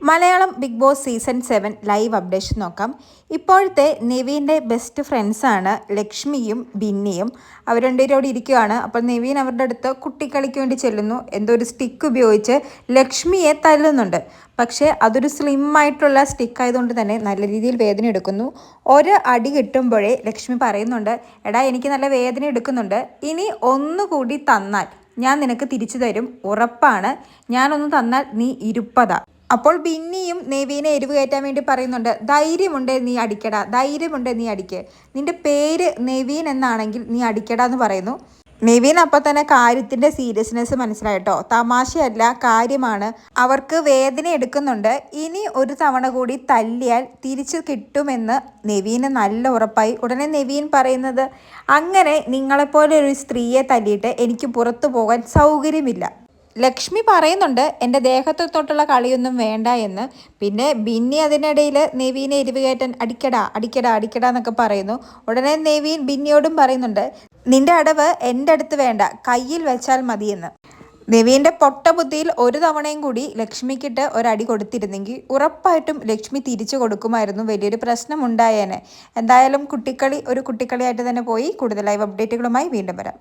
Malayalam Bigg Boss season 7 live updation നോക്കാം. ഇപ്പോഴത്തെ നെവീൻ്റെ best ഫ്രണ്ട്സാണ് ലക്ഷ്മിയും ബിന്നിയും. അവർ രണ്ടുപേരോട് ഇരിക്കുകയാണ്. അപ്പോൾ നെവീൻ അവരുടെ അടുത്ത് കുട്ടിക്കളിക്ക് വേണ്ടി ചെല്ലുന്നു. എന്തോ ഒരു സ്റ്റിക്ക് ഉപയോഗിച്ച് ലക്ഷ്മിയെ തല്ലുന്നുണ്ട്. പക്ഷേ അതൊരു സ്ലിം ആയിട്ടുള്ള സ്റ്റിക്ക് ആയതുകൊണ്ട് തന്നെ നല്ല രീതിയിൽ വേദന എടുക്കുന്നു. ഒരു അടി കിട്ടുമ്പോഴേ ലക്ഷ്മി പറയുന്നുണ്ട്, എടാ എനിക്ക് നല്ല വേദന എടുക്കുന്നുണ്ട്, ഇനി ഒന്നുകൂടി തന്നാൽ ഞാൻ നിനക്ക് തിരിച്ചു തരും, ഉറപ്പാണ്, ഞാനൊന്ന് തന്നാൽ നീ ഇരുപ്പതാ. അപ്പോൾ ബിന്നിയും നെവീനെ എരിവ് കയറ്റാൻ വേണ്ടി പറയുന്നുണ്ട്, ധൈര്യമുണ്ട് നീ അടിക്കടാ, ധൈര്യമുണ്ട് നീ അടിക്ക്, നിന്റെ പേര് നെവീൻ എന്നാണെങ്കിൽ നീ അടിക്കടാ എന്ന് പറയുന്നു. നെവീൻ അപ്പം തന്നെ കാര്യത്തിൻ്റെ സീരിയസ്നെസ് മനസ്സിലായിട്ടോ, തമാശയല്ല കാര്യമാണ്, അവർക്ക് വേദന എടുക്കുന്നുണ്ട്, ഇനി ഒരു തവണ കൂടി തല്ലിയാൽ തിരിച്ചു കിട്ടുമെന്ന് നെവീന് നല്ല ഉറപ്പായി. ഉടനെ നെവീൻ പറയുന്നത്, അങ്ങനെ നിങ്ങളെപ്പോലെ ഒരു സ്ത്രീയെ തല്ലിയിട്ട് എനിക്ക് പുറത്തു പോകാൻ സൗകര്യമില്ല. ലക്ഷ്മി പറയുന്നുണ്ട്, എൻ്റെ ദേഹത്ത് തൊട്ടുള്ള കളിയൊന്നും വേണ്ട എന്ന്. പിന്നെ ബിന്നി അതിനിടയിൽ നെവീനെ എരിവ് കയറ്റാൻ അടിക്കടാ അടിക്കടാ അടിക്കടാ എന്നൊക്കെ പറയുന്നു. ഉടനെ നെവീൻ ബിന്നിയോടും പറയുന്നുണ്ട്, നിന്റെ അടവ് എൻ്റെ അടുത്ത് വേണ്ട, കയ്യിൽ വെച്ചാൽ മതിയെന്ന്. നെവീൻ്റെ പൊട്ട ബുദ്ധിയിൽ ഒരു തവണയും കൂടി ലക്ഷ്മിക്കിട്ട് ഒരടി കൊടുത്തിരുന്നെങ്കിൽ ഉറപ്പായിട്ടും ലക്ഷ്മി തിരിച്ചു കൊടുക്കുമായിരുന്നു, വലിയൊരു പ്രശ്നം ഉണ്ടായേനെ. എന്തായാലും കുട്ടിക്കളി ഒരു കുട്ടിക്കളിയായിട്ട് തന്നെ പോയി. കൂടുതൽ ലൈവ് അപ്ഡേറ്റുകളുമായി വീണ്ടും വരാം.